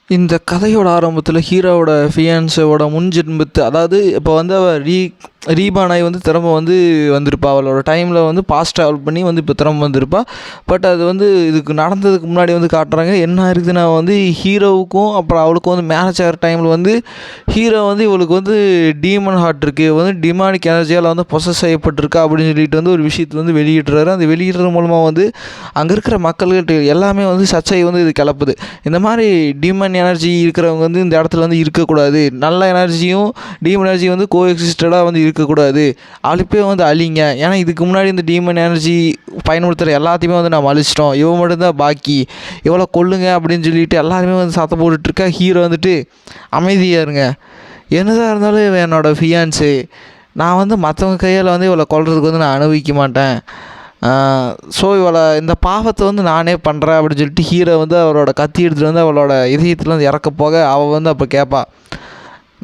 இந்த கதையோட ஆரம்பத்தில் ஹீரோவோட ஃபியான்ஸோட முன் ஜென்மத்து, அதாவது இப்போ வந்து அவள் ரீபான் ஆகி வந்து திரும்ப வந்து வந்திருப்பா. அவளோட டைமில் வந்து பாஸ்ட் ட்ராவல் பண்ணி வந்து இப்போ திரும்ப வந்திருப்பா. பட் அது வந்து இதுக்கு நடந்ததுக்கு முன்னாடி வந்து காட்டுறாங்க. என்ன இருக்குதுன்னா வந்து ஹீரோவுக்கும் அப்புறம் அவளுக்கும் வந்து மேரேஜ் ஆகிற டைமில் வந்து ஹீரோ வந்து இவளுக்கு வந்து டீமன் ஹார்ட் இருக்குது, வந்து டிமானிக் எனர்ஜியால் வந்து பொசஸ் செய்யப்பட்டிருக்கா அப்படின்னு சொல்லிட்டு வந்து ஒரு விஷயத்தை வந்து வெளியிடுறாரு. அந்த வெளியிடுறது மூலமாக வந்து அங்கே இருக்கிற மக்கள்கிட்ட எல்லாமே வந்து சர்ச்சை வந்து இது கிளப்புது. இந்த மாதிரி டீமன் எனர்ஜி இருக்கிறவங்க வந்து இந்த இடத்துல வந்து இருக்கக்கூடாது, நல்ல எனர்ஜியும் டீமன் எனர்ஜியும் வந்து கோஎக்ஸிஸ்டடாக வந்து இருக்கக்கூடாது, அழிப்பே வந்து அழிங்க. ஏன்னா இதுக்கு முன்னாடி இந்த டீமன் எனர்ஜி பயன்படுத்துகிற எல்லாத்தையுமே வந்து நம்ம அழிச்சிட்டோம், இவன் மட்டும்தான் பாக்கி, இவ்வளோ கொல்லுங்க அப்படின்னு சொல்லிட்டு எல்லாருமே வந்து சத்தம் போட்டுட்ருக்கா. ஹீரோ வந்துட்டு அமைதியாக இருங்க, என்னதான் இருந்தாலும் இவன் என்னோடய ஃபியான்ஸு, நான் வந்து மற்றவங்க கையால் வந்து இவளை கொல்றதுக்கு வந்து நான் அனுபவிக்க மாட்டேன். ஸோ இவளை இந்த பாவத்தை வந்து நானே பண்ணுறேன் அப்படின்னு சொல்லிட்டு ஹீரோ வந்து அவரோட கத்தி எடுத்துகிட்டு வந்து அவளோட இதயத்தில் வந்து இறக்க போக அவள் வந்து அப்போ கேட்பா,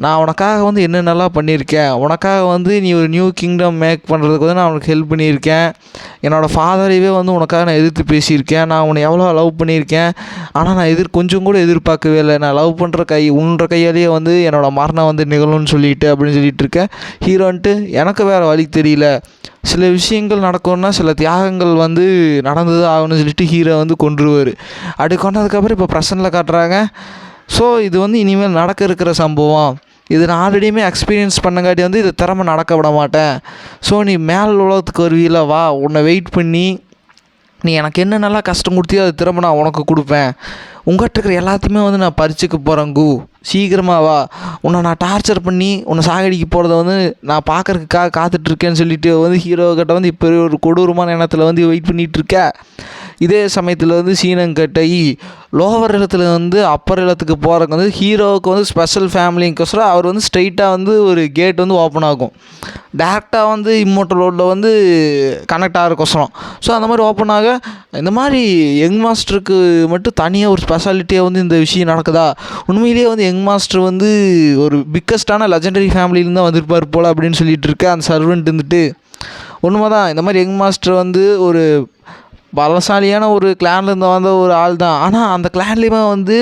நான் உனக்காக வந்து என்னென்னலாம் பண்ணியிருக்கேன், உனக்காக வந்து நீ ஒரு நியூ கிங்டம் மேக் பண்ணுறதுக்கு வந்து நான் உனக்கு ஹெல்ப் பண்ணியிருக்கேன், என்னோடய ஃபாதரையே வந்து உனக்காக நான் எதிர்த்து பேசியிருக்கேன், நான் உன்னை எவ்வளோ லவ் பண்ணியிருக்கேன், ஆனால் நான் கொஞ்சம் கூட எதிர்பார்க்கவே இல்லை, நான் லவ் பண்ணுற உன்ற கையாலேயே வந்து என்னோடய மரணம் வந்து நிகழும்னு சொல்லிட்டு அப்படின்னு சொல்லிட்டு இருக்கேன். ஹீரோன்ட்டு எனக்கு வேறு வழி தெரியல, சில விஷயங்கள் நடக்கும்னா சில தியாகங்கள் வந்து நடந்தது ஆகணும்னு சொல்லிட்டு ஹீரோ வந்து கொன்றுவார். அப்படி கொண்டதுக்கப்புறம் இப்போ ப்ரெசன்ட்டில் காட்டுறாங்க. ஸோ இது வந்து இனிமேல் நடக்க இருக்கிற சம்பவம், இது நான் ஆல்ரெடியுமே எக்ஸ்பீரியன்ஸ் பண்ணங்காட்டி வந்து இதை திறமை நடக்க விட மாட்டேன். ஸோ நீ மேல் உலகத்துக்கு வருவீல, வா, உன்னை வெயிட் பண்ணி நீ எனக்கு என்ன நல்லா கஷ்டம் கொடுத்தியோ அது திரும்ப நான் உனக்கு கொடுப்பேன், உங்கள்கிட்ட இருக்கிற எல்லாத்தையுமே வந்து நான் பறிச்சுக்க போகிறேன், சீக்கிரமாக வா, உன்னை நான் டார்ச்சர் பண்ணி உன்னை சாகடிக்க போகிறத வந்து நான் பார்க்குறதுக்காக காத்துட்ருக்கேன்னு சொல்லிட்டு வந்து ஹீரோக்கிட்ட வந்து இப்போ ஒரு கொடூரமான எண்ணத்தில் வந்து வெயிட் பண்ணிகிட்ருக்க. இதே சமயத்தில் வந்து சீனங்கிட்ட லோவர் இடத்துல வந்து அப்பர் இடத்துக்கு போகிறதுக்கு வந்து ஹீரோவுக்கு வந்து ஸ்பெஷல் ஃபேமிலிங்கோசரம் அவர் வந்து ஸ்ட்ரெயிட்டாக வந்து ஒரு கேட் வந்து ஓப்பன் ஆகும், டேரெக்டாக வந்து இம்மோட்டல் ரோட்டில் வந்து கனெக்ட் ஆகிறக்கோசரம். ஸோ அந்த மாதிரி ஓப்பன் ஆக இந்த மாதிரி யங் மாஸ்டருக்கு மட்டும் தனியாக ஒரு ஸ்பெஷாலிட்டியாக வந்து இந்த விஷயம் நடக்குதா, உண்மையிலேயே வந்து யங் மாஸ்டர் வந்து ஒரு பிக்கஸ்டான லெஜெண்டரி ஃபேமிலியிலேருந்து தான் வந்திருப்பார் போல் அப்படின்னு சொல்லிட்டு இருக்க அந்த சர்வெண்ட் இருந்துட்டு. உண்மை தான், இந்த மாதிரி யங் மாஸ்டர் வந்து ஒரு பலசாலியான ஒரு கிளான்லேருந்து வந்த ஒரு ஆள் தான். ஆனால் அந்த கிளான்லேயுமே வந்து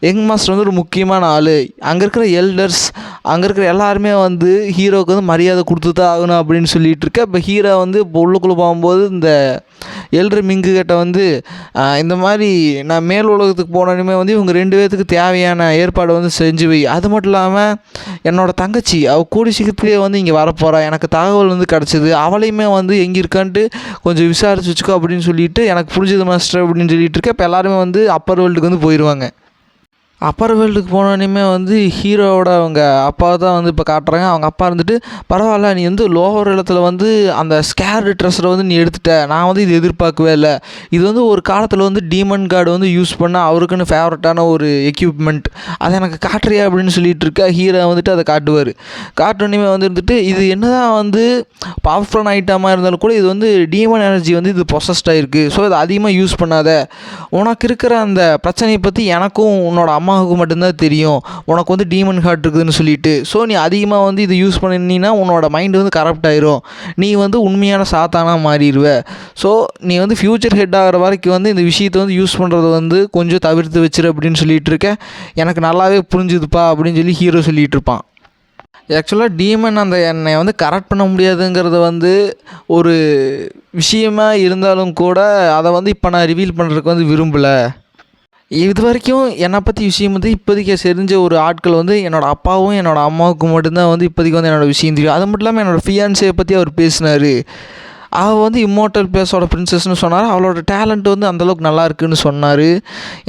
யங் மாஸ்டர் வந்து ஒரு முக்கியமான ஆள். அங்கே இருக்கிற எல்டர்ஸ், அங்கே இருக்கிற எல்லாருமே வந்து ஹீரோவுக்கு வந்து மரியாதை கொடுத்து தான் ஆகணும் அப்படின்னு சொல்லிட்டு இருக்க. இப்போ ஹீரோ வந்து இப்போ உள்ளுக்குள்ளே போகும்போது இந்த எல்டர் மிங்கு கிட்ட வந்து இந்த மாதிரி நான் மேல் உலகத்துக்கு போனோடனே வந்து இவங்க 2 பேர்த்துக்கு தேவையான ஏற்பாடு வந்து செஞ்சு வை, அது மட்டும் இல்லாமல் என்னோடய தங்கச்சி அவள் கூடி சீக்கிரத்துலேயே வந்து இங்கே வரப்போகிறா, எனக்கு தகவல் வந்து கிடச்சிது, அவளையுமே வந்து எங்கே இருக்கான்ட்டு கொஞ்சம் விசாரிச்சு வச்சுக்கோ அப்படின்னு சொல்லிட்டு எனக்கு புரிஞ்சது மாஸ்டர் அப்படின்னு சொல்லிட்டு இருக்க. இப்போ எல்லாருமே வந்து அப்பர் வேர்ல்டுக்கு வந்து போயிடுவாங்க. அப்பர் வேர்ல்டுக்கு போனோடனே வந்து ஹீரோவோட அவங்க அப்பா தான் வந்து இப்போ காட்டுறாங்க. அவங்க அப்பா இருந்துட்டு, பரவாயில்ல, நீ வந்து லோவர் இடத்துல வந்து அந்த ஸ்கேர்டு ட்ரெஸ்ஸரை வந்து நீ எடுத்துட்ட, நான் வந்து இது எதிர்பார்க்கவே இல்லை, இது வந்து ஒரு காலத்தில் வந்து டீமன் கார்டு வந்து யூஸ் பண்ண அவருக்குன்னு ஃபேவரட்டான ஒரு எக்யூப்மெண்ட், அதை எனக்கு காட்டுறியா அப்படின்னு சொல்லிட்டு இருக்க. ஹீரோ வந்துட்டு அதை காட்டுவார். காட்டோன்னே வந்து இருந்துட்டு, இது என்ன தான் வந்து பவர்ஃபுல்லான ஐட்டமாக இருந்தாலும் கூட இது வந்து டீமன் எனர்ஜி வந்து இது பொசஸ்டாக இருக்குது, ஸோ இதை அதிகமாக யூஸ் பண்ணாத, உனக்கு இருக்கிற அந்த பிரச்சனையை பற்றி எனக்கும் உன்னோட அம்மாவுக்கு மட்டும்தான் தெரியும், உனக்கு வந்து டீமன் ஹார்ட் இருக்குதுன்னு சொல்லிட்டு, ஸோ நீ அதிகமாக வந்து இதை யூஸ் பண்ணினா உன்னோட மைண்டு வந்து கரப்ட் ஆயிரும், நீ வந்து உண்மையான சாத்தானாக மாறிடுவ, ஸோ நீ வந்து ஃப்யூச்சர் ஹெட் ஆகிற வரைக்கும் வந்து இந்த விஷயத்தை வந்து யூஸ் பண்ணுறது வந்து கொஞ்சம் தவிர்த்து வச்சிரு அப்படின்னு சொல்லிட்டு இருக்க. எனக்கு நல்லாவே புரிஞ்சுதுப்பா அப்படின்னு சொல்லி ஹீரோ சொல்லிகிட்டு இருப்பான். ஆக்சுவலாக டீமன் அந்த என்னை வந்து கரெக்ட் பண்ண முடியாதுங்கிறது வந்து ஒரு விஷயமா இருந்தாலும் கூட அதை வந்து இப்போ நான் ரிவீல் பண்ணுறதுக்கு வந்து விரும்பலை. இது வரைக்கும் என்னை பற்றி விஷயம் வந்து இப்போதைக்கு தெரிஞ்ச ஒரு ஆட்கள் வந்து என்னோடய அப்பாவும் என்னோடய அம்மாவுக்கும் மட்டும்தான் வந்து இப்போதைக்கு வந்து என்னோடய விஷயம் தெரியும். அது மட்டும் இல்லாமல் என்னோடய ஃபியான்ஸையை பற்றி அவர் பேசினார். அவள் வந்து இம்மோர்டல் பிளேஸோட பிரின்சஸ்ன்னு சொன்னார். அவளோட டேலண்ட் வந்து அந்தளவுக்கு நல்லா இருக்குதுன்னு சொன்னார்.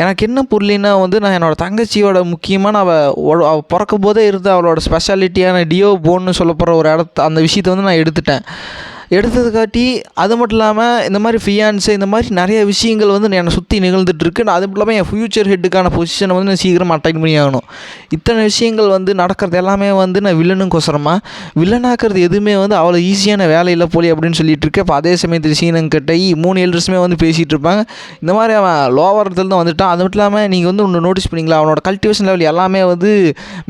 எனக்கு என்ன புரியலைன்னா வந்து நான் என்னோடய தங்கச்சியோட முக்கியமான அவள் பிறக்கும் போதே இருந்த அவளோட ஸ்பெஷாலிட்டியான டியோ போன்னு சொல்ல போகிற ஒரு அந்த விஷயத்தை வந்து நான் எடுத்ததுக்காட்டி அது மட்டும் இல்லாமல் இந்த மாதிரி ஃபியான்ஸு இந்த மாதிரி நிறைய விஷயங்கள் வந்து என்னை சுற்றி நிகழ்ந்துட்டுருக்கு. அது மட்டும் இல்லாமல் என் ஃப்யூச்சர் ஹெட்டுக்கான பொசிஷனை வந்து நான் சீக்கிரம் அட்டைன் பண்ணி ஆகணும். இத்தனை விஷயங்கள் வந்து நடக்கிறது எல்லாமே வந்து நான் வில்லனாக்கிறது எதுவுமே வந்து அவ்வளோ ஈஸியான வேலை இல்லை போலி அப்படின்னு சொல்லிட்டு இருக்கேன். இப்போ அதே சமயத்தில் சீனங்கிட்ட 3 எல்டர்ஸுமே வந்து பேசிகிட்டு இருப்பாங்க. இந்த மாதிரி அவன் லோவரத்தில் தான் வந்துட்டான். அது மட்டும் இல்லாமல் நீங்கள் வந்து ஒன்று நோட்டீஸ் பண்ணிங்களா, அவனோட கல்டிவேஷன் லெவல் எல்லாமே வந்து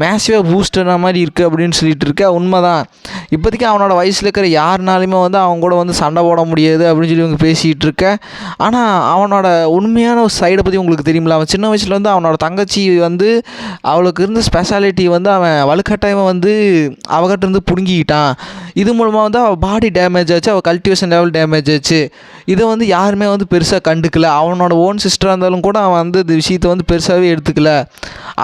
மேசிவாக பூஸ்டர் மாதிரி இருக்குது அப்படின்னு சொல்லிட்டு இருக்க. உண்மை தான். இப்போதைக்கு அவனோட வயசில் இருக்கிற யாருனாலுமே வந்து அவங்க கூட வந்து சண்டை போட முடியாது அப்படின்னு சொல்லி இவங்க பேசிகிட்டு இருக்க. ஆனால் அவனோட உண்மையான ஒரு சைடை பற்றி உங்களுக்கு தெரியுமில்ல, அவன் சின்ன வயசுல வந்து அவனோட தங்கச்சி வந்து அவளுக்கு இருந்த ஸ்பெஷாலிட்டி வந்து அவன் வலுக்கட்டாயமாக வந்து அவகிட்ட இருந்து பிடுங்கிக்கிட்டான். இது மூலமாக வந்து அவள் பாடி டேமேஜ் ஆச்சு, அவள் கல்டிவேஷன் லெவல் டேமேஜ் ஆச்சு. இதை வந்து யாருமே வந்து பெருசாக கண்டுக்கல. அவனோட ஓன் சிஸ்டராக இருந்தாலும் கூட அவன் வந்து இந்த விஷயத்தை வந்து பெருசாகவே எடுத்துக்கல.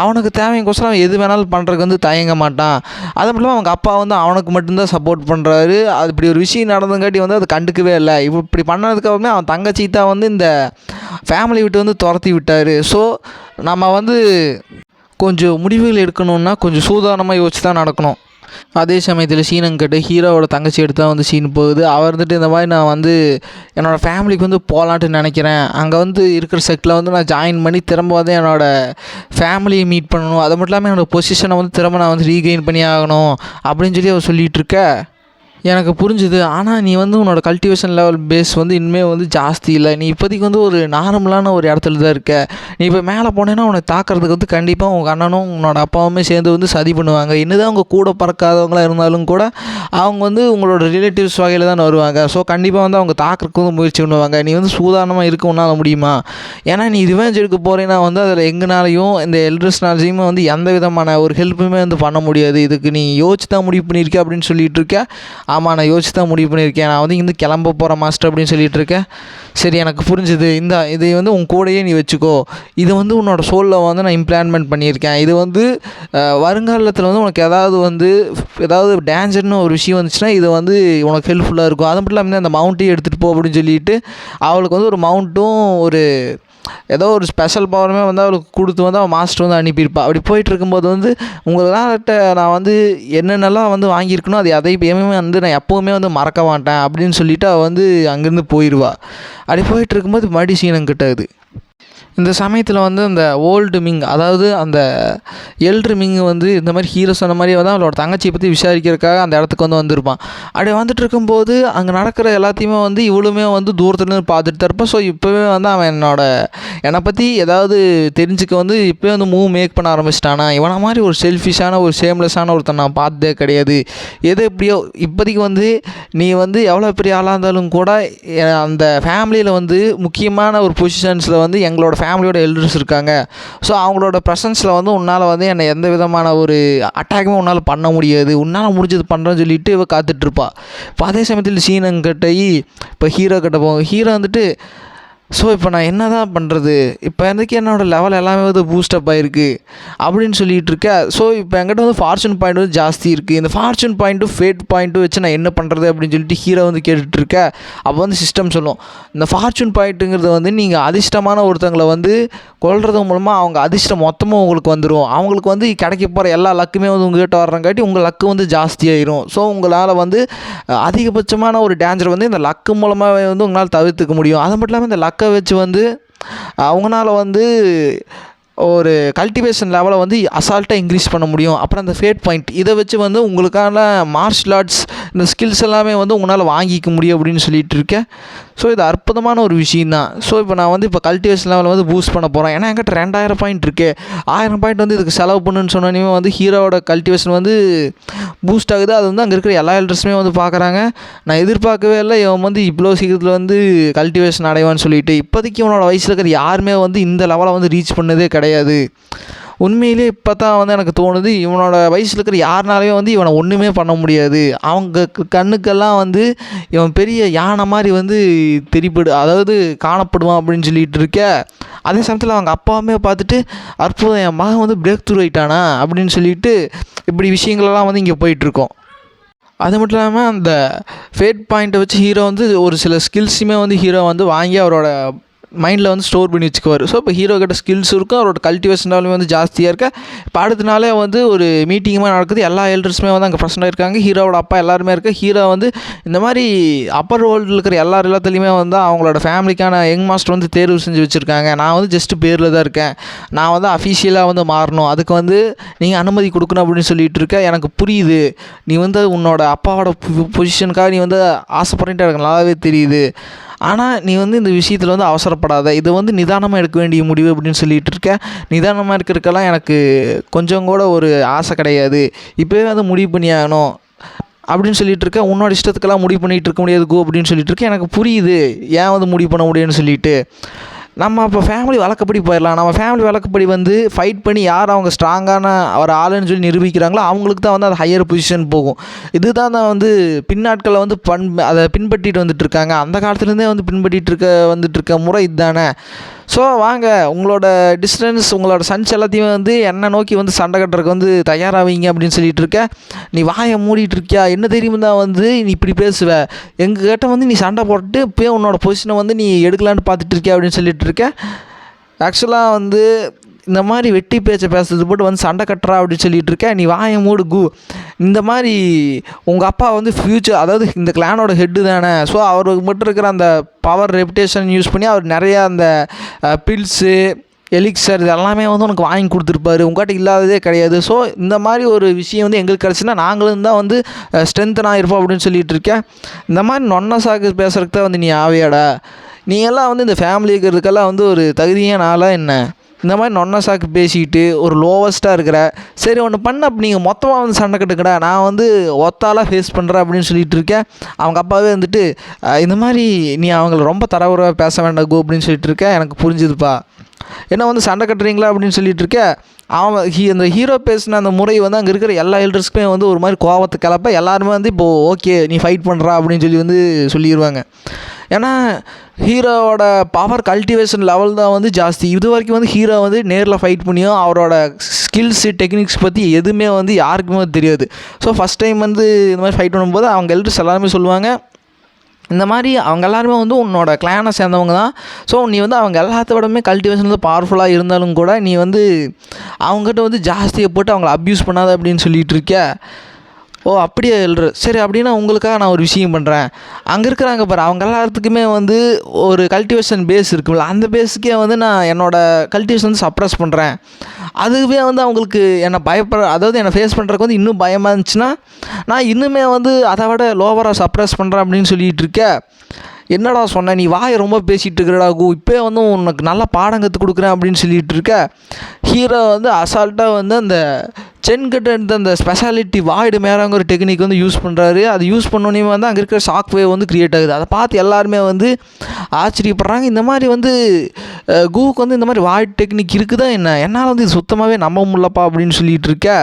அவனுக்கு தேவைக்கோசரம் அவன் எது வேணாலும் பண்ணுறதுக்கு வந்து தயங்க மாட்டான். அது மட்டும் இல்லாமல் அவங்க அப்பா வந்து அவனுக்கு மட்டும்தான் சப்போர்ட் பண்ணுறாரு. அது இப்படி ஒரு விஷயம் நடந்தங்காட்டி வந்து அது கண்டுக்கவே இல்லை. இப்படி பண்ணதுக்கப்புறமே அவன் தங்கச்சி தான் வந்து இந்த ஃபேமிலி விட்டு வந்து துரத்தி விட்டார். ஸோ நம்ம வந்து கொஞ்சம் முடிவுகள் எடுக்கணுன்னா கொஞ்சம் சூதானமாக யோசிச்சு தான் நடக்கணும். அதே சமயத்தில் சீனங்கிட்ட ஹீரோவோட தங்கச்சி எடுத்து தான் வந்து சீன் போகுது. அவர் வந்துட்டு இந்த மாதிரி நான் வந்து என்னோடய ஃபேமிலிக்கு வந்து போகலான்ட்டு நினைக்கிறேன், அங்கே வந்து இருக்கிற செட்டில் வந்து நான் ஜாயின் பண்ணி திரும்ப வந்து என்னோடய ஃபேமிலியை மீட் பண்ணணும், அது மட்டும் இல்லாமல் என்னோடய பொசிஷனை வந்து திரும்ப நான் வந்து ரீகெயின் பண்ணி ஆகணும் அப்படின்னு சொல்லி அவர் சொல்லிகிட்ருக்க எனக்கு புரிஞ்சுது. ஆனால் நீ வந்து உன்னோட கல்டிவேஷன் லெவல் பேஸ் வந்து இனிமேல் வந்து ஜாஸ்தி இல்லை. நீ இப்போதைக்கு வந்து ஒரு நார்மலான ஒரு இடத்துல தான் இருக்க. நீ இப்போ மேலே போனேன்னா உன்னை தாக்கிறதுக்கு வந்து கண்டிப்பாக உங்கள் அண்ணனும் உன்னோட அப்பாவுமே சேர்ந்து வந்து சதி பண்ணுவாங்க. என்னதான் அவங்க கூட பறக்காதவங்களாக இருந்தாலும் கூட அவங்க வந்து உங்களோட ரிலேட்டிவ்ஸ் வகையில் தான் வருவாங்க. ஸோ கண்டிப்பாக வந்து அவங்க தாக்கிறதுக்கு வந்து முயற்சி பண்ணுவாங்க. நீ வந்து சூதானமாக இருக்க உன்னால் முடியுமா? ஏன்னா நீ ரிவெஞ்ச் எடுக்க போகிறேன்னா வந்து அதில் எங்கனாலையும் இந்த எல்டர்ஸ்னாலையுமே வந்து எந்த விதமான ஒரு ஹெல்ப்புமே வந்து பண்ண முடியாது. இதுக்கு நீ யோசிச்சு தான் முடிவு பண்ணியிருக்க அப்படின்னு சொல்லிட்டு இருக்க. ஆமாம், நான் யோசிச்சு தான் முடிவு பண்ணியிருக்கேன், நான் வந்து இங்கேருந்து கிளம்ப போகிறேன் மாஸ்டர் அப்படின்னு சொல்லிட்டு இருக்கேன். சரி, எனக்கு புரிஞ்சுது. இதை வந்து உன் கூடையே நீ வச்சுக்கோ. இது வந்து உன்னோட சோலில் வந்து நான் இம்ப்ளான்மெண்ட் பண்ணியிருக்கேன். இது வந்து வருங்காலத்தில் வந்து உனக்கு ஏதாவது டேஞ்சர்னு ஒரு விஷயம் வந்துச்சுன்னா இது வந்து உனக்கு ஹெல்ப்ஃபுல்லாக இருக்கும். அது மட்டும் இல்லாமல் அந்த மவுண்ட்டையும் எடுத்துகிட்டு போ அப்படின்னு சொல்லிட்டு அவளுக்கு வந்து ஒரு மவுண்ட்டும் ஒரு ஏதோ ஒரு ஸ்பெஷல் பவருமே வந்து அவளுக்கு கொடுத்து வந்து அவன் மாஸ்டர் வந்து அனுப்பியிருப்பாள். அப்படி போயிட்டு இருக்கும்போது வந்து உங்கள்கிட்ட நான் வந்து என்னென்னலாம் வந்து வாங்கியிருக்கணும் அது எதையுமே வந்து நான் எப்போவுமே வந்து மறக்க மாட்டேன் அப்படின்னு சொல்லிவிட்டு அவள் வந்து அங்கேருந்து போயிடுவாள். அப்படி போயிட்டு இருக்கும்போது மறுபடி சீனங்கிட்டது. இந்த சமயத்தில் வந்து அந்த ஓல்டு மிங், அதாவது அந்த எல்ட்ரு மிங் வந்து இந்த மாதிரி ஹீரோ சொன்ன மாதிரி வந்து அவளோட தங்கச்சியை பற்றி விசாரிக்கிறதுக்காக அந்த இடத்துக்கு வந்து வந்திருப்பான். அப்படி வந்துட்டு இருக்கும்போது அங்கே நடக்கிற எல்லாத்தையுமே வந்து இவளுமே வந்து தூரத்துலேருந்து பார்த்துட்டு தான் இருப்பான். ஸோ இப்போவே வந்து அவன் என்னை பற்றி ஏதாவது தெரிஞ்சுக்க வந்து இப்போவே வந்து மூவ் மேக் பண்ண ஆரம்பிச்சிட்டானா. இவனை மாதிரி ஒரு செல்ஃபிஷான ஒரு ஷேம்லெஸ்ஸான ஒருத்தன் நான் பார்த்ததே கிடையாது. எது எப்படியோ இப்போதைக்கு வந்து நீ வந்து எவ்வளோ பெரிய ஆளாக இருந்தாலும் கூட அந்த ஃபேமிலியில் வந்து முக்கியமான ஒரு பொசிஷன்ஸில் வந்து எங்களோட ஃபேமிலியோட எல்டர்ஸ் இருக்காங்க. ஸோ அவங்களோட ப்ரெசன்ஸில் வந்து உன்னால் வந்து என்னை எந்த விதமான ஒரு அட்டாக்குமே உன்னால் பண்ண முடியாது, உன்னால் முடிஞ்சது பண்ணுறேன்னு சொல்லிட்டு இவ காத்துட்ருப்பா. இப்போ அதே சமயத்தில் சீனங்கிட்ட இப்போ ஹீரோ கிட்ட போவோம். ஹீரோ வந்துட்டு ஸோ இப்போ நான் என்ன தான் பண்ணுறது, இப்போ எனக்கு என்னோடய லெவல் எல்லாமே வந்து பூஸ்டப் ஆகிருக்கு அப்படின்னு சொல்லிகிட்டு இருக்கேன். ஸோ இப்போ என்கிட்ட வந்து ஃபார்ச்சூன் பாயிண்ட் வந்து ஜாஸ்தி இருக்குது. இந்த ஃபார்ச்சூன் பாயிண்ட்டும் ஃபேட் பாயிண்ட்டும் வச்சு நான் என்ன பண்ணுறது அப்படின்னு சொல்லிட்டு ஹீரோ வந்து கேட்டுட்ருக்கேன். அப்போ வந்து சிஸ்டம் சொல்லும், இந்த ஃபார்ச்சூன் பாயிண்ட்டுங்கிறது வந்து நீங்கள் அதிர்ஷ்டமான ஒருத்தங்களை வந்து கொள்றது மூலமாக அவங்க அதிர்ஷ்டம் மொத்தமும் உங்களுக்கு வந்துடும். அவங்களுக்கு வந்து கிடைக்க போகிற எல்லா லக்குமே வந்து உங்கள்கிட்ட வர்றங்காட்டி உங்கள் லக்கு வந்து ஜாஸ்தியாகிடும். ஸோ உங்களால் வந்து அதிகபட்சமான ஒரு டேஞ்சர் வந்து இந்த லக்கு மூலமாக வந்து உங்களால் தவிர்த்துக்க முடியும். அது மட்டும் இல்லாமல் இந்த லக்கை வச்சு வந்து அவங்களால வந்து ஒரு கல்டிவேஷன் லெவலை வந்து அசால்ட்டாக இன்க்ரீஸ் பண்ண முடியும். அப்புறம் அந்த ஃபேட் பாயிண்ட் இதை வச்சு வந்து உங்களுக்கான மார்ஷல் ஆர்ட்ஸ் இந்த ஸ்கில்ஸ் எல்லாமே வந்து உங்களால் வாங்கிக்க முடியும் அப்படின்னு சொல்லிட்டு இருக்கேன். ஸோ இது அற்புதமான ஒரு விஷயந்தான். ஸோ இப்போ நான் வந்து இப்போ கல்டிவேஷன் லெவலில் வந்து பூஸ்ட் பண்ண போகிறேன். ஏன்னா என்கிட்ட 2000 பாயிண்ட் இருக்குது. 1000 பாயிண்ட் வந்து இதுக்கு செலவு பண்ணுன்னு சொன்னோன்னே வந்து ஹீரோவோட கல்டிவேஷன் வந்து பூஸ்ட் ஆகுது. அது வந்து அங்கே இருக்கிற எல்லா எல்டர்ஸுமே வந்து பார்க்குறாங்க. நான் எதிர்பார்க்கவே இல்லை இவன் வந்து இவ்வளோ சீக்கிரத்தில் வந்து கல்டிவேஷன் அடைவான்னு சொல்லிட்டு. இப்போதைக்கு இவனோட வயசில் இருக்கிற யாருமே வந்து இந்த லெவலை வந்து ரீச் பண்ணதே கிடையாது. உண்மையிலே இப்போ தான் வந்து எனக்கு தோணுது, இவனோட வயசில் இருக்கிற யாருனாலையும் வந்து இவனை ஒன்றுமே பண்ண முடியாது. அவங்க கண்ணுக்கெல்லாம் வந்து இவன் பெரிய யானை மாதிரி வந்து அதாவது காணப்படுவான் அப்படின்னு சொல்லிட்டு இருக்க. அதே சமயத்தில் அவங்க அப்பாவுமே பார்த்துட்டு அற்புதம், என் மகன் வந்து பிரேக் த்ரூ ஆகிட்டானா அப்படின்னு சொல்லிட்டு இப்படி விஷயங்களெல்லாம் வந்து இங்கே போயிட்டுருக்கோம். அது மட்டும் இல்லாமல் அந்த ஃபேட் பாயிண்ட்டை வச்சு ஹீரோ வந்து ஒரு சில ஸ்கில்ஸுமே வந்து ஹீரோ வந்து வாங்கி அவரோட மைண்டில் வந்து ஸ்டோர் பண்ணி வச்சுக்குவார். ஸோ இப்போ ஹீரோ கிட்ட ஸ்கில்ஸ் இருக்கும், அவரோட கல்டிவேஷன் லெவலுமே வந்து ஜாஸ்தியாக இருக்க. இப்போ அடுத்த நாளே வந்து ஒரு மீட்டிங்குமே நடக்குது. எல்லா எல்டர்ஸுமே வந்து அங்கே ப்ரெசென்ட் இருக்காங்க. ஹீரோவோட அப்பா எல்லாருமே இருக்க. ஹீரோ வந்து இந்த மாதிரி அப்பர் வேர்ல்டில் இருக்கிற எல்லா எல்லாத்துலேயுமே வந்து அவங்களோட ஃபேமிலிக்கான யங் மாஸ்டர் வந்து தேர்வு செஞ்சு வச்சுருக்காங்க. நான் வந்து ஜஸ்ட்டு பேரில் தான் இருக்கேன், நான் வந்து அஃபிஷியலாக வந்து மாறணும், அதுக்கு வந்து நீங்கள் அனுமதி கொடுக்கணும் அப்படின்னு சொல்லிட்டு இருக்க. எனக்கு புரியுது, நீ வந்து உன்னோட அப்பாவோட பொசிஷனுக்காக நீ வந்து ஆசைப்பட்டு எனக்கு நல்லாவே தெரியுது. ஆனால் நீ வந்து இந்த விஷயத்தில் வந்து அவசரப்படாத, இது வந்து நிதானமாக எடுக்க வேண்டிய முடிவு அப்படின்னு சொல்லிகிட்டு இருக்கேன். நிதானமாக இருக்கிறதுக்கெல்லாம் எனக்கு கொஞ்சம் கூட ஒரு ஆசை கிடையாது. இப்போவே வந்து முடிவு பண்ணி ஆகணும். அப்படின்னு சொல்லிட்டு இருக்கேன். உன்னோட இஷ்டத்துக்கெல்லாம் முடிவு பண்ணிகிட்டு இருக்க முடியாது கோ அப்படின்னு சொல்லிட்டு இருக்கேன். எனக்கு புரியுது ஏன் வந்து முடிவு பண்ண முடியும்னு சொல்லிட்டு. நம்ம அப்போ ஃபேமிலி வழக்கப்படி போயிடலாம். நம்ம ஃபேமிலி வழக்கப்படி வந்து ஃபைட் பண்ணி யார் அவங்க ஸ்ட்ராங்கான ஒரு ஆளுன்னு சொல்லி நிரூபிக்கிறாங்களோ அவங்களுக்கு தான் வந்து அது ஹையர் பொசிஷன் போகும். இதுதான் வந்து பின்னாட்களில் வந்து அதை பின்பற்றிட்டு வந்துட்டு இருக்காங்க. அந்த காலத்துலேருந்தே வந்து பின்பற்றிட்டு வந்துட்டுருக்க முறை இதுதானே. ஸோ வாங்க, உங்களோட டிஸ்டன்ஸ், உங்களோட சன்ஸ் எல்லாத்தையுமே வந்து என்னை நோக்கி வந்து சண்டை கட்டுறதுக்கு வந்து தயாராவீங்க அப்படின்னு சொல்லிட்டு இருக்க. நீ வாயை மூடிட்டு இருக்கியா, என்ன தெரியுமா தான் வந்து நீ இப்படி பேசுவ, எங்ககிட்ட வந்து நீ சண்டை போட்டு இப்போ உன்னோட பொசிஷனை வந்து நீ எடுக்கலான்னு பார்த்துட்டு இருக்கியா அப்படின்னு சொல்லிட்டு இருக்க. ஆக்சுவலாக வந்து இந்த மாதிரி வெட்டி பேச்சை பேசுறது போட்டு வந்து சண்டை கட்டுறா அப்படின்னு சொல்லிட்டு இருக்க. நீ வாயை மூடு கு. இந்த மாதிரி உங்கள் அப்பா வந்து ஃப்யூச்சர், அதாவது இந்த கிளானோட ஹெட்டு தானே. ஸோ அவருக்கு மட்டும் இருக்கிற அந்த பவர் ரெப்புடேஷன் யூஸ் பண்ணி அவர் நிறையா அந்த பில்ஸு எலிக்சர் இது எல்லாமே வந்து உனக்கு வாங்கி கொடுத்துருப்பாரு. உங்கள்கிட்ட இல்லாததே கிடையாது. ஸோ இந்த மாதிரி ஒரு விஷயம் வந்து எங்களுக்கு கிடச்சுன்னா நாங்களும் தான் வந்து ஸ்ட்ரென்த்தனாக இருப்போம் அப்படின்னு சொல்லிட்டு இருக்கேன். இந்த மாதிரி நொன்ன சாக்கு பேசுறதுக்கு தான் வந்து நீ ஆவியாடா. நீ எல்லாம் வந்து இந்த ஃபேமிலி இருக்கிறதுக்கெல்லாம் வந்து ஒரு தகுதியான ஆளாக என்ன? இந்த மாதிரி நொன்ன சாக்கு பேசிக்கிட்டு ஒரு லோவஸ்ட்டாக இருக்கிற. சரி ஒன்று பண்ண, அப்போ நீங்கள் மொத்தமாக வந்து சண்டை கட்டுக்கடா, நான் வந்து ஒத்தாலாக ஃபேஸ் பண்ணுறேன் அப்படின்னு சொல்லிட்டு இருக்கேன். அவங்க அப்பாவே வந்துட்டு இந்த மாதிரி நீ அவங்கள ரொம்ப தரவுறவாக பேச வேண்டாம் கோ அப்படின்னு சொல்லிட்டு இருக்கேன். எனக்கு புரிஞ்சுதுப்பா, என்ன வந்து சண்டை கட்டுறீங்களா அப்படின்னு சொல்லிட்டு இருக்கேன். அந்த ஹீரோ பேசின அந்த முறை வந்து அங்கே இருக்கிற எல்லா எல்டர்ஸ்க்குமே வந்து ஒரு மாதிரி கோவத்தை கிளப்ப எல்லாருமே வந்து இப்போது ஓகே நீ ஃபைட் பண்ணுறா அப்படின்னு சொல்லி வந்து சொல்லிடுவாங்க. ஏன்னா ஹீரோவோட பவர் கல்டிவேஷன் லெவல் தான் வந்து ஜாஸ்தி. இது வரைக்கும் வந்து ஹீரோ வந்து நேரில் ஃபைட் பண்ணியும் அவரோட ஸ்கில்ஸு டெக்னிக்ஸ் பற்றி எதுவுமே வந்து யாருக்குமே தெரியாது. ஸோ ஃபஸ்ட் டைம் வந்து இந்த மாதிரி ஃபைட் பண்ணும்போது அவங்க எல்டர்ஸ் எல்லாருமே சொல்லுவாங்க, இந்த மாதிரி அவங்க எல்லாருமே வந்து உன்னோட கிளானை சேர்ந்தவங்க தான். ஸோ நீ வந்து அவங்க எல்லாத்த விடமே கல்டிவேஷன் வந்து பவர்ஃபுல்லாக இருந்தாலும் கூட நீ வந்து அவங்ககிட்ட வந்து ஜாஸ்தியை போட்டு அவங்கள அப்யூஸ் பண்ணாத அப்படின்னு சொல்லிகிட்டு இருக்க. ஓ அப்படியே எழுற, சரி அப்படின்னா உங்களுக்காக நான் ஒரு விஷயம் பண்ணுறேன். அங்கே இருக்கிறாங்க பாரு, அவங்க எல்லாத்துக்குமே வந்து ஒரு கல்டிவேஷன் பேஸ் இருக்குல்ல, அந்த பேஸுக்கே வந்து நான் என்னோடய கல்டிவேஷன் வந்து சப்ரஸ் பண்ணுறேன். அதுவே வந்து அவங்களுக்கு என்னை அதாவது என்னை ஃபேஸ் பண்ணுறதுக்கு வந்து இன்னும் பயமாக இருந்துச்சுன்னா நான் இன்னுமே வந்து அதை விட லோவராக சப்ரஸ் பண்ணுறேன் அப்படின்னு சொல்லிகிட்டு இருக்கேன். என்னடா சொன்னேன், நீ வாயை ரொம்ப பேசிகிட்டு இருக்கிறடா கு, இப்போ வந்து உனக்கு நல்லா பாடம் கற்றுக் கொடுக்குறேன் அப்படின்னு சொல்லிகிட்டு இருக்க. ஹீரோ வந்து அசால்ட்டாக வந்து அந்த சென்கிட்ட இருந்த அந்த ஸ்பெஷாலிட்டி வாய்டு மேராங்கிற ஒரு டெக்னிக் வந்து யூஸ் பண்ணுறாரு. அது யூஸ் பண்ணோன்னே வந்து அங்கே இருக்கிற ஷாக் வேவ் வந்து க்ரியேட் ஆகுது. அதை பார்த்து எல்லாருமே வந்து ஆச்சரியப்படுறாங்க. இந்த மாதிரி வந்து கூவுக்கு வந்து இந்த மாதிரி வாய்டு டெக்னிக் இருக்குதா என்ன, என்னால் வந்து இது சுத்தமாகவே நம்ப முடியலப்பா அப்படின்னு சொல்லிகிட்டு இருக்க.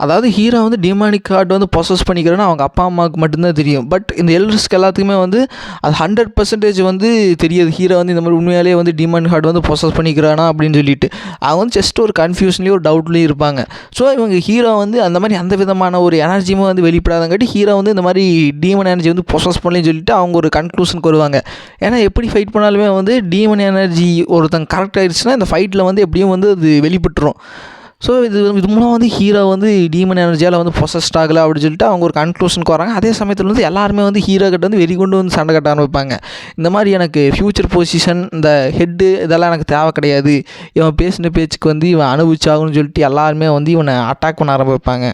அதாவது ஹீரோ வந்து டிமானிக் கார்டு வந்து ப்ரொசஸ் பண்ணிக்கிறேன்னு அவங்க அப்பா அம்மாவுக்கு மட்டும்தான் தெரியும். பட் இந்த எல்டர்ஸ்க்கு எல்லாத்துக்குமே வந்து அது 100% வந்து தெரியாது ஹீரோ வந்து இந்த மாதிரி உண்மையாலே வந்து டிமானிக் கார்டு வந்து ப்ரொசஸ் பண்ணிக்கிறானா அப்படின்னு சொல்லிட்டு. அவங்க வந்து ஜஸ்ட் ஒரு கன்ஃபியூஷன்லேயும் ஒரு டவுட்லேயும் இருப்பாங்க. ஸோ இவங்க ஹீரோ வந்து அந்த மாதிரி அந்த விதமான ஒரு எனர்ஜியுமே வந்து வெளிப்படாதங்காட்டி ஹீரோ வந்து இந்த மாதிரி டீமன் எனர்ஜி வந்து ப்ரொசஸ் பண்ணலன்னு சொல்லிட்டு அவங்க ஒரு கன்க்ளூஷனுக்கு வருவாங்க. ஏன்னா எப்படி ஃபைட் பண்ணாலுமே வந்து டீமன் எனர்ஜி ஒருத்தங்க கரெக்ட் ஆகிடுச்சுன்னா இந்த ஃபைட்டில் வந்து எப்படியும் வந்து அது வெளிப்பட்டுரும். ஸோ இது மூலம் வந்து ஹீரோ வந்து டீமன் எனர்ஜியால் வந்து பொசஸ்ட் ஆகலை அப்படின்னு சொல்லிட்டு அவங்க ஒரு கன்க்ளூஷனுக்கு வராங்க. அதே சமயத்தில் வந்து எல்லாருமே வந்து ஹீரோ கிட்ட வந்து வெறி கொண்டு வந்து சண்டை கட்ட ஆரம்பிப்பாங்க. இந்த மாதிரி எனக்கு ஃப்யூச்சர் பொசிஷன், இந்த ஹெட்டு இதெல்லாம் எனக்கு தேவை கிடையாது, இவன் பேசின பேச்சுக்கு வந்து இவன் அனுபவிச்சாகணும்னு சொல்லிட்டு எல்லாருமே வந்து இவனை அட்டாக் பண்ண ஆரம்பிப்பாங்க.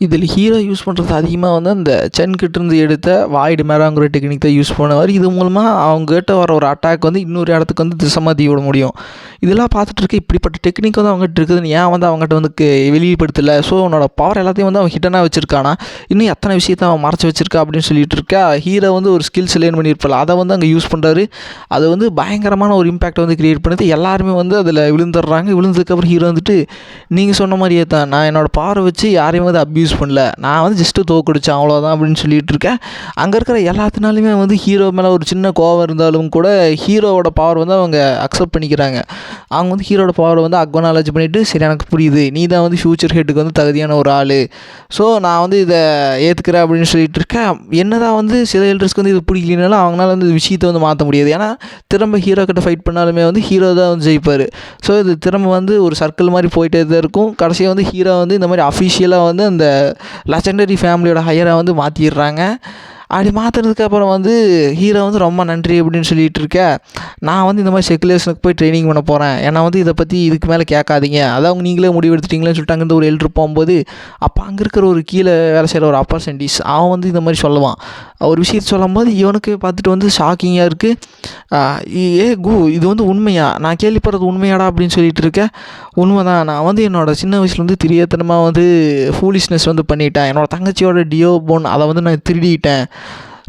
இதில் ஹீரோ யூஸ் பண்ணுறது அதிகமாக வந்து அந்த சென்கிட்டேருந்து எடுத்த வாய்டு மேராங்கிற டெக்னிக் தான் யூஸ் பண்ணுவார். இது மூலமாக அவங்ககிட்ட வர ஒரு அட்டாக் வந்து இன்னொரு இடத்துக்கு வந்து திசை மாற்றி விட முடியும். இதெல்லாம் பார்த்துட்டு இருக்க இப்படிப்பட்ட டெக்னிக் வந்து அவங்ககிட்ட இருக்குதுன்னு ஏன் வந்து அவங்ககிட்ட வந்து வெளிப்படுத்தலை. ஸோ அவனோட பவர் எல்லாத்தையும் வந்து அவன் ஹிட்டனாக வச்சுருக்கானா, இன்னும் எத்தனை விஷயத்தை அவன் மறைச்சி வச்சிருக்கா அப்படின்னு சொல்லிட்டு இருக்கா. ஹீரோ வந்து ஒரு ஸ்கில்ஸ் லேர்ன் பண்ணியிருப்பாள், அதை வந்து அங்கே யூஸ் பண்ணுறாரு. அது வந்து பயங்கரமான ஒரு இம்பேக்ட் வந்து க்ரியேட் பண்ணுது. எல்லாருமே வந்து அதில் விழுந்துடுறாங்க. விழுந்ததுக்கப்புறம் ஹீரோ வந்துட்டு நீங்கள் சொன்ன மாதிரியே தான், நான் என்னோடய பவரை வச்சு யாரையும் வந்து அப்யூஸ் பண்ணல, நான் வந்து ஜஸ்ட்டு தோக்கடிச்சேன் அவ்வளோதான் அப்படின்னு சொல்லிட்டு இருக்கேன். அங்கே இருக்கிற எல்லாத்தினாலுமே வந்து ஹீரோ மேலே ஒரு சின்ன கோவம் இருந்தாலும் கூட ஹீரோவோட பவர் வந்து அவங்க அக்செப்ட் பண்ணிக்கிறாங்க. அவங்க வந்து ஹீரோட பவரை வந்து அக்னாலேஜ் பண்ணிவிட்டு, சரி எனக்கு புரியுது, நீ தான் வந்து ஃப்யூச்சர் ஹெட்டுக்கு வந்து தகுதியான ஒரு ஆள், ஸோ நான் வந்து இதை ஏற்றுக்கிறேன் அப்படின்னு சொல்லிட்டு இருக்கேன். என்ன தான் வந்து சில எல்டர்ஸ்க்கு வந்து இது பிடிக்கலனாலும் அவங்களால வந்து விஷயத்தை வந்து மாற்ற முடியாது. ஏன்னா திரும்ப ஹீரோ கிட்ட ஃபைட் பண்ணாலுமே வந்து ஹீரோ தான் வந்து ஜெயிப்பார். ஸோ இது திரும்ப வந்து ஒரு சர்க்கிள் மாதிரி போயிட்டே தான் இருக்கும். கடைசியாக வந்து ஹீரோ வந்து இந்த மாதிரி அஃபிஷியலாக வந்து அந்த லெஜெண்டரி ஃபேமிலியோட ஹையராக வந்து மாற்றிடுறாங்க. அப்படி மாற்றுறதுக்கப்புறம் வந்து ஹீரோ வந்து ரொம்ப நன்றி அப்படின்னு சொல்லிட்டு இருக்க, நான் வந்து இந்த மாதிரி செக்குலேஷனுக்கு போய் ட்ரைனிங் பண்ண போகிறேன், ஏன்னா வந்து இதை பற்றி இதுக்கு மேலே கேட்காதீங்க, அதான் நீங்களே முடிவு எடுத்துட்டீங்களேன்னு சொல்லிட்டு அங்கேருந்து ஒரு எல்ட்ரு போகும்போது, அப்போ அங்கே இருக்கிற ஒரு கீழே வேலை செய்கிற ஒரு அப்பர் சென்டிஸ் அவன் வந்து இந்த மாதிரி சொல்லுவான். ஒரு விஷயத்தை சொல்லும்போது இவனுக்கு பார்த்துட்டு வந்து ஷாக்கிங்காக இருக்குது. இது வந்து உண்மையா, நான் கேள்விப்படுறது உண்மையாடா அப்படின்னு சொல்லிட்டு இருக்கேன். உண்மைதான், நான் வந்து என்னோடய சின்ன வயசில் வந்து தெரியாதனமாக வந்து ஃபூலிஷ்னஸ் வந்து பண்ணிட்டேன், என்னோடய தங்கச்சியோட டியோபோன் அதை வந்து நான் திருடிட்டேன்.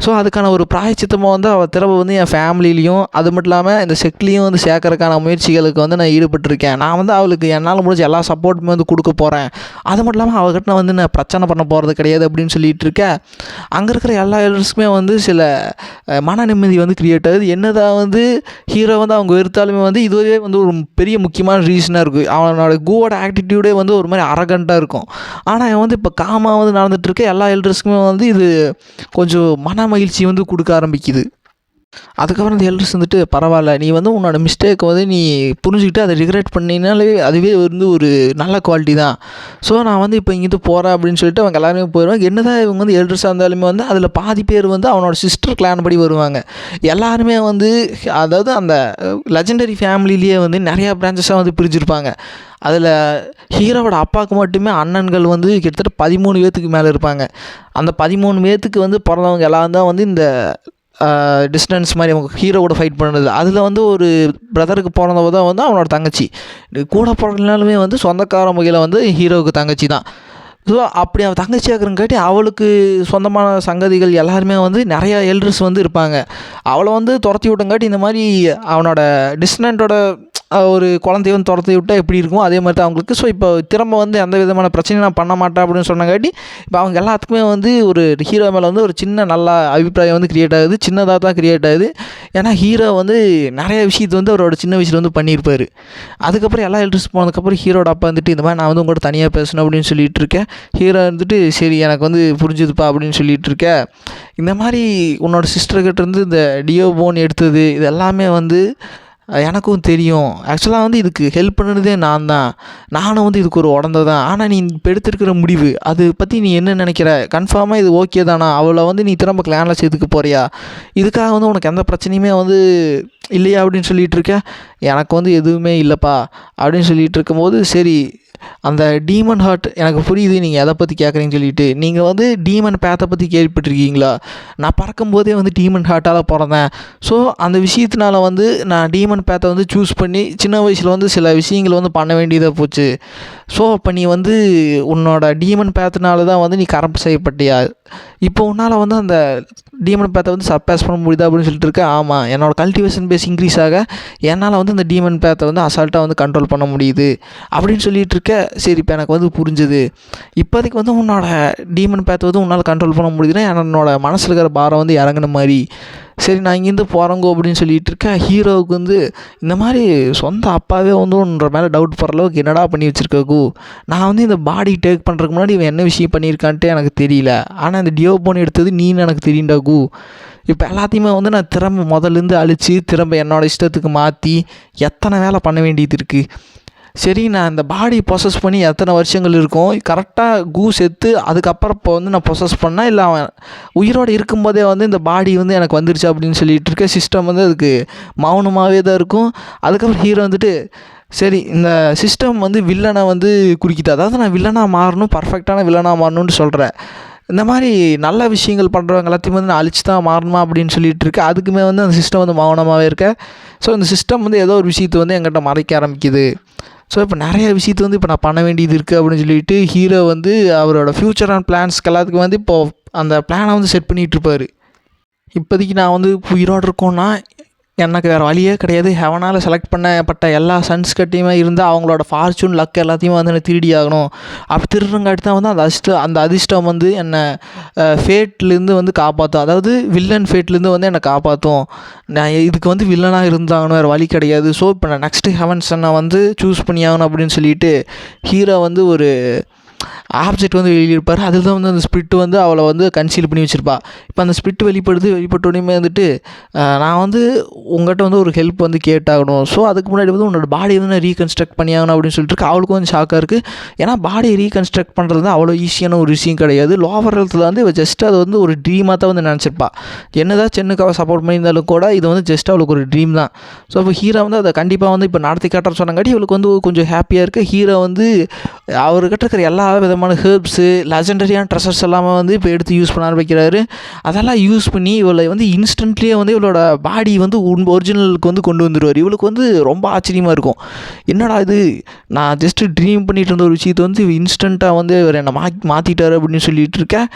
ஸோ அதுக்கான ஒரு பிராயச்சித்தமாக வந்து அவள் திரும்ப வந்து என் ஃபேமிலிலையும் அது மட்டும் இல்லாமல் இந்த செக்லேயும் வந்து சேர்க்கறதுக்கான முயற்சிகளுக்கு வந்து நான் ஈடுபட்டிருக்கேன். நான் வந்து அவளுக்கு என்னால் முடிஞ்ச எல்லா சப்போர்ட்டுமே வந்து கொடுக்க போகிறேன். அது மட்டும் இல்லாமல் அவகிட்ட நான் வந்து நான் பிரச்சனை பண்ண போகிறது கிடையாது அப்படின்னு சொல்லிட்டு இருக்கேன். அங்கே இருக்கிற எல்லா எல்லோருக்குமே வந்து சில மன நிம்மதி வந்து க்ரியேட் ஆகுது. என்னதான் வந்து ஹீரோ வந்து அவங்க வெறுத்தாலுமே வந்து இதுவே வந்து ஒரு பெரிய முக்கியமான ரீசனாக இருக்குது. அவனோட கூவோட ஆட்டிடியூடே வந்து ஒரு மாதிரி அரகண்ட்டாக இருக்கும். ஆனால் அவன் வந்து இப்போ காமாக வந்து நடந்துகிட்ருக்க எல்லா எல்டர்ஸ்க்குமே வந்து இது கொஞ்சம் மன மகிழ்ச்சி வந்து கொடுக்க ஆரம்பிக்குது. அதுக்கப்புறம் அந்த எல்டர்ஸ் வந்துட்டு, பரவாயில்ல, நீ வந்து உன்னோட மிஸ்டேக்கை வந்து நீ புரிஞ்சுக்கிட்டு அதை ரிக்ரெட் பண்ணினாலே அதுவே வந்து ஒரு நல்ல குவாலிட்டி தான். ஸோ நான் வந்து இப்போ இங்கேருந்து போகிறேன் அப்படின்னு சொல்லிட்டு அவங்க எல்லாருமே போயிடுவாங்க. என்ன தான் இவங்க வந்து எல்டர்ஸாக இருந்தாலுமே வந்து அதில் பாதி பேர் வந்து அவனோட சிஸ்டர் கிளான் படி வருவாங்க. எல்லாருமே வந்து அதாவது அந்த லெஜெண்டரி ஃபேமிலிலேயே வந்து நிறையா பிரான்ச்சஸாக வந்து பிரிஞ்சிருப்பாங்க. அதில் ஹீரோவோட அப்பாவுக்கு மட்டுமே அண்ணன்கள் வந்து கிட்டத்தட்ட 13 பேர்த்துக்கு மேலே இருப்பாங்க. அந்த 13 பேர்த்துக்கு வந்து பிறந்தவங்க எல்லாம் தான் வந்து இந்த டிஸ்டன்ஸ் மாதிரி அவங்க ஹீரோவோட ஃபைட் பண்ணுறது. அதில் வந்து ஒரு பிரதருக்கு பிறந்தவ தான் வந்து அவனோட தங்கச்சி. கூட பிறந்தனாலுமே வந்து சொந்தக்கார முகையில் வந்து ஹீரோவுக்கு தங்கச்சி தான். ஸோ அப்படி அவள் தங்கச்சி ஆக்குறங்காட்டி அவளுக்கு சொந்தமான சங்கதிகள் எல்லாருமே வந்து நிறையா எல்டர்ஸ் வந்து இருப்பாங்க. அவளை வந்து துரத்தி விட்டங்காட்டி இந்த மாதிரி அவனோட டிஸ்டன்ட்டோட ஒரு குழந்தைய வந்து துரத்தி விட்டால் எப்படி இருக்குமோ அதே மாதிரி தான் அவங்களுக்கு. ஸோ இப்போ திரும்ப வந்து எந்த விதமான பிரச்சனையும் நான் பண்ண மாட்டேன் அப்படின்னு சொன்னங்காட்டி இப்போ அவங்க எல்லாத்துக்குமே வந்து ஒரு ஹீரோ மேலே வந்து ஒரு சின்ன நல்ல அபிப்பிராயம் வந்து க்ரியேட் ஆகுது. சின்னதாக தான் க்ரியேட் ஆகுது. ஏன்னா ஹீரோ வந்து நிறைய விஷயத்தை வந்து அவரோட சின்ன வயசில் வந்து பண்ணியிருப்பார். அதுக்கப்புறம் எல்லா எல்டர்ஸ் போனதுக்கப்புறம் ஹீரோட அப்பா வந்துட்டு இந்த மாதிரி நான் வந்து உங்கள்கிட்ட தனியாக பேசணும் அப்படின்னு சொல்லிட்டு இருக்கேன். ஹீரோ வந்துட்டு சரி எனக்கு வந்து புரிஞ்சுதுப்பா அப்படின்னு சொல்லிட்டு இருக்கேன். இந்த மாதிரி உன்னோட சிஸ்டர்கிட்ட இருந்து இந்த டியோபோன் எடுத்தது இது எல்லாமே வந்து எனக்கும் தெரியும். ஆக்சுவலாக வந்து இதுக்கு ஹெல்ப் பண்ணுறதே நானும் வந்து இதுக்கு ஒரு உடந்த தான். ஆனால் நீ இப்போ எடுத்துருக்கிற முடிவு அது பற்றி நீ என்ன நினைக்கிற? கன்ஃபார்மாக இது ஓகே தானா? அவளை வந்து நீ திரும்ப கிளானில் சேர்த்துக்க போறியா? இதுக்காக வந்து உனக்கு எந்த பிரச்சனையுமே வந்து இல்லையா அப்படின்னு சொல்லிகிட்டு இருக்கேன். எனக்கு வந்து எதுவுமே இல்லைப்பா அப்படின்னு சொல்லிகிட்டு இருக்கும்போது சரி அந்த டீமன் ஹார்ட் எனக்கு புரியுது நீங்கள் எதை பற்றி கேட்குறீங்கன்னு சொல்லிட்டு. நீங்கள் வந்து டீமன் பேத்தை பற்றி கேள்விப்பட்டிருக்கீங்களா? நான் பறக்கும்போதே வந்து டீமன் ஹார்ட்டால் பிறந்தேன். ஸோ அந்த விஷயத்தினால வந்து நான் டீமன் பேத்தை வந்து சூஸ் பண்ணி சின்ன வயசில் வந்து சில விஷயங்கள் வந்து பண்ண வேண்டியதாக போச்சு. ஸோ அப்போ நீ வந்து உன்னோட டீமன் பேத்தினால தான் வந்து நீ கரப்ட் செய்யப்பட்டியா? இப்போ உன்னால் வந்து அந்த டீமன் பேத்தை வந்து சர்பாஸ் பண்ண முடியுதா அப்படின்னு சொல்லிட்டு இருக்கேன். ஆமாம், என்னோடய கல்டிவேஷன் பேஸ் இன்க்ரீஸ் ஆக என்னால் வந்து அந்த டீமன் பேத்தை வந்து அசால்ட்டாக வந்து கண்ட்ரோல் பண்ண முடியுது அப்படின்னு சொல்லிட்டு இருக்க. சரி இப்போ எனக்கு வந்து புரிஞ்சுது. இப்போதைக்கு வந்து உன்னோட டீமன் பேத்தை வந்து உன்னால் கண்ட்ரோல் பண்ண முடியுதுன்னா என்னோட மனசில் இருக்கிற பாரம் வந்து இறங்கின மாதிரி. சரி நான் இங்கேருந்து போகிறேங்கோ அப்படின்னு சொல்லிட்டு இருக்கேன். ஹீரோவுக்கு வந்து இந்த மாதிரி சொந்த அப்பாவே வந்து உன்ற மேலே டவுட் போகிற அளவுக்கு என்னடா பண்ணி வச்சுருக்ககு. நான் வந்து இந்த பாடி டேக் பண்ணுறதுக்கு முன்னாடி இவன் என்ன விஷயம் பண்ணியிருக்கான்ட்டு எனக்கு தெரியல. ஆனால் இந்த டியோபோன் எடுத்தது நீன்னு எனக்கு தெரியுண்டாகு. இப்போ எல்லாத்தையுமே வந்து நான் திரும்ப முதல்லேருந்து அழித்து திரும்ப என்னோடய இஷ்டத்துக்கு மாற்றி எத்தனை வேலை பண்ண வேண்டியது இருக்குது. சரி நான் இந்த பாடி ப்ரொசஸ் பண்ணி எத்தனை வருஷங்கள் இருக்கும் கரெக்டாக செத்து அதுக்கப்புறம் இப்போ வந்து நான் ப்ரொசஸ் பண்ணால் இல்லை அவன் உயிரோடு இருக்கும்போதே வந்து இந்த பாடி வந்து எனக்கு வந்துருச்சு அப்படின்னு சொல்லிட்டு இருக்க. சிஸ்டம் வந்து அதுக்கு மௌனமாகவே தான் இருக்கும். அதுக்கப்புறம் ஹீரோ வந்துட்டு சரி இந்த சிஸ்டம் வந்து வில்லனை வந்து குறிக்குது, அதாவது நான் வில்லனாக மாறணும், பர்ஃபெக்டான வில்லனாக மாறணும்னு சொல்கிறேன். இந்த மாதிரி நல்ல விஷயங்கள் பண்ணுறவங்க எல்லாத்தையும் வந்து நான் அழிச்சு தான் மாறணுமா அப்படின்னு சொல்லிட்டு இருக்கேன். அதுக்குமே வந்து அந்த சிஸ்டம் வந்து மௌனமாகவே இருக்க. ஸோ இந்த சிஸ்டம் வந்து ஏதோ ஒரு விஷயத்தை வந்து என்கிட்ட மறைக்க ஆரம்பிக்குது. ஸோ இப்போ நிறைய விஷயத்தை வந்து இப்போ நான் பண்ண வேண்டியது இருக்குது அப்படின்னு சொல்லிட்டு ஹீரோ வந்து அவரோட ஃப்யூச்சர் அண்ட் பிளான்ஸ்க்கு எல்லாத்துக்கும் வந்து இப்போது அந்த பிளானை வந்து செட் பண்ணிகிட்ருப்பார். இப்போதைக்கு நான் வந்து உயிரோடு இருக்கோன்னா எனக்கு வேறு வழியே கிடையாது. ஹெவனால் செலக்ட் பண்ணப்பட்ட எல்லா சன்ஸ்கிட்டையுமே இருந்தால் அவங்களோட ஃபார்ச்சூன் லக் எல்லாத்தையுமே வந்து எனக்கு திருடி ஆகணும். அப்படி திருடுறங்காட்டி தான் வந்து அந்த அதிர்ஷ்டம் வந்து என்னை ஃபேட்லேருந்து வந்து காப்பாற்றும், அதாவது வில்லன் ஃபேட்லேருந்து வந்து என்னை காப்பாற்றும். நான் இதுக்கு வந்து வில்லனாக இருந்தாகணும், வேறு வழி கிடையாது. ஸோ இப்போ நான் நெக்ஸ்ட்டு ஹெவன்ஸை நான் வந்து சூஸ் பண்ணி ஆகணும் அப்படின்னு சொல்லிட்டு ஹீரோ வந்து ஒரு ஆப்ஜெக்ட் வந்து வெளியிருப்பார். அதில் தான் வந்து அந்த ஸ்பிரிட் வந்து அவளை வந்து கன்சீல் பண்ணி வச்சுருப்பா. இப்போ அந்த ஸ்பிரிட் வெளிப்பட்டோடனே வந்துட்டு நான் வந்து உங்கள்கிட்ட வந்து ஒரு ஹெல்ப் வந்து கேட்டாகணும். ஸோ அதுக்கு முன்னாடி வந்து உன்னோட பாடியை வந்து நான் ரீகன்ஸ்ட்ரக்ட் பண்ணியாகணும் அப்படின்னு சொல்லிட்டு அவளுக்கு வந்து ஷாக்காக இருக்குது. ஏன்னா பாடியை ரீகன்ஸ்ட்ரக்ட் பண்ணுறது வந்து அவ்வளோ ஈஸியான ஒரு விஷயம் கிடையாது. லோவர் ஹெல்த்தில் வந்து இவள் ஜஸ்ட் அது வந்து ஒரு ட்ரீமாக தான் வந்து நினச்சிருப்பா. என்னதான் சென்னுக்கு அவள் சப்போர்ட் பண்ணியிருந்தாலும் கூட இது வந்து ஜஸ்ட் அவளுக்கு ஒரு ட்ரீம் தான். ஸோ இப்போ ஹீரோ வந்து அதை கண்டிப்பாக வந்து இப்போ நடத்தி காட்டுற சொன்னங்காட்டி இவளுக்கு வந்து கொஞ்சம் ஹாப்பியாக இருக்குது. ஹீரோ வந்து அவர்கிட்ட இருக்கிற எல்லா விதமான ஹெர்ப்ஸு லெஜெண்டரியான ட்ரெஷர்ஸ் எல்லாமே வந்து இப்போ எடுத்து யூஸ் பண்ண ஆரம்பிக்கிறாரு. அதெல்லாம் யூஸ் பண்ணி இவளை வந்து இன்ஸ்டன்ட்லேயே வந்து இவளோட பாடி வந்து ஒரிஜினலுக்கு வந்து கொண்டு வந்துடுவார். இவளுக்கு வந்து ரொம்ப ஆச்சரியமாக இருக்கும். என்னடா இது, நான் ஜஸ்ட்டு ட்ரீம் பண்ணிகிட்டு இருந்த ஒரு விஷயத்தை வந்து இன்ஸ்டண்ட்டாக வந்து இவர் என்னை மாற்றிட்டார் அப்படின்னு சொல்லிட்டு இருக்கேன்.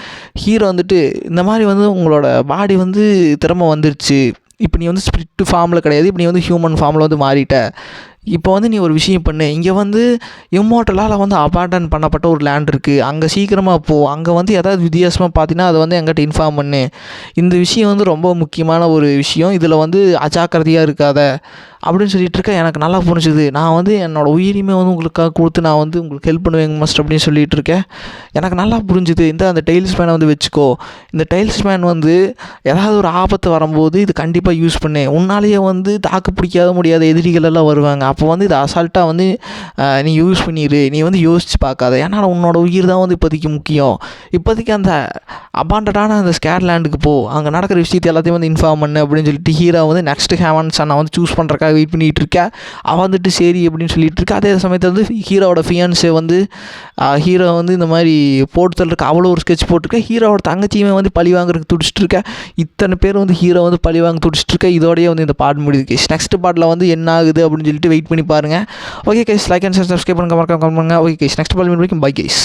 ஹீரோ வந்துட்டு இந்த மாதிரி வந்து உங்களோட பாடி வந்து திறமை வந்துருச்சு, இப்போ நீ வந்து ஸ்பிரிட் ஃபார்மில் கிடையாது, இப்போ நீ வந்து ஹியூமன் ஃபார்மில் வந்து மாறிட்ட. இப்போ வந்து நீ ஒரு விஷயம் பண்ணு, இங்கே வந்து இம்மோர்டலால் வந்து அபாண்டன் பண்ணப்பட்ட ஒரு லேண்ட் இருக்குது, அங்கே சீக்கிரமாக போ, அங்கே வந்து எதாவது வித்தியாசமாக பார்த்தீங்கன்னா அதை வந்து எங்கிட்ட இன்ஃபார்ம் பண்ணு. இந்த விஷயம் வந்து ரொம்ப முக்கியமான ஒரு விஷயம், இதில் வந்து அஜாக்கிரதையாக இருக்காத அப்படின்னு சொல்லிட்டு இருக்கேன். எனக்கு நல்லா புரிஞ்சுது. நான் வந்து என்னோடய உயிரியுமே வந்து உங்களுக்காக கொடுத்து நான் வந்து உங்களுக்கு ஹெல்ப் பண்ணுவேங்க மாஸ்டர் அப்படின்னு சொல்லிட்டு இருக்கேன். எனக்கு நல்லா புரிஞ்சுது. அந்த டைல்ஸ் மேனை வந்து வச்சுக்கோ, இந்த டைல்ஸ் மேன் வந்து ஏதாவது ஒரு ஆபத்து வரும்போது இது கண்டிப்பாக யூஸ் பண்ணு. உன்னாலேயே வந்து தாக்கு பிடிக்காத முடியாத எதிரிகள் எல்லாம் வருவாங்க, அப்போ வந்து இதை அசால்ட்டாக வந்து நீ யூஸ் பண்ணிடு, நீ வந்து யோசித்து பார்க்காத. ஏன்னா உன்னோட உயிர் தான் வந்து இப்போதைக்கு முக்கியம். இப்போதைக்கு அந்த அபாண்டடான அந்த ஸ்கேர்லேண்டுக்கு போ, அங்கே நடக்கிற விஷயத்தை எல்லாத்தையும் வந்து இன்ஃபார்ம் பண்ணு அப்படின்னு சொல்லிட்டு ஹீரோ வந்து நெக்ஸ்ட் ஹேவன்ஸ் நான் வந்து சூஸ் பண்ணுறக்காக வெயிட் பண்ணிகிட்டு இருக்கேன். அவன் வந்துட்டு சரி அப்படின்னு சொல்லிட்டு இருக்கா. அதே சமயத்தில் வந்து ஹீரோவோட ஃபியான்ஸே வந்து ஹீரோ வந்து இந்த மாதிரி போட்டுத்தல் இருக்க அவ்வளோ ஒரு ஸ்கெட்ச் போட்டிருக்கேன். ஹீரோவோட தங்கச்சியுமே வந்து பழி வாங்குறதுக்கு துடிச்சிட்டு இருக்கேன். இத்தனை பேர் வந்து ஹீரோ வந்து பழி வாங்க துடிச்சிட்டு இருக்கேன். இதோடய வந்து இந்த பாட்டு முடியுது கேஸ். நெக்ஸ்ட் பாட்டில் வந்து என்ன ஆகுது அப்படின்னு சொல்லிட்டு வெயிட் பண்ணி பாருங்கள். Okay guys, like and subscribe பண்ணுங்க, மறக்காம கமெண்ட் பண்ணுங்க. ஓகே கேஸ், நெக்ஸ்ட் பாட்டு வரைக்கும் பை கேஸ்.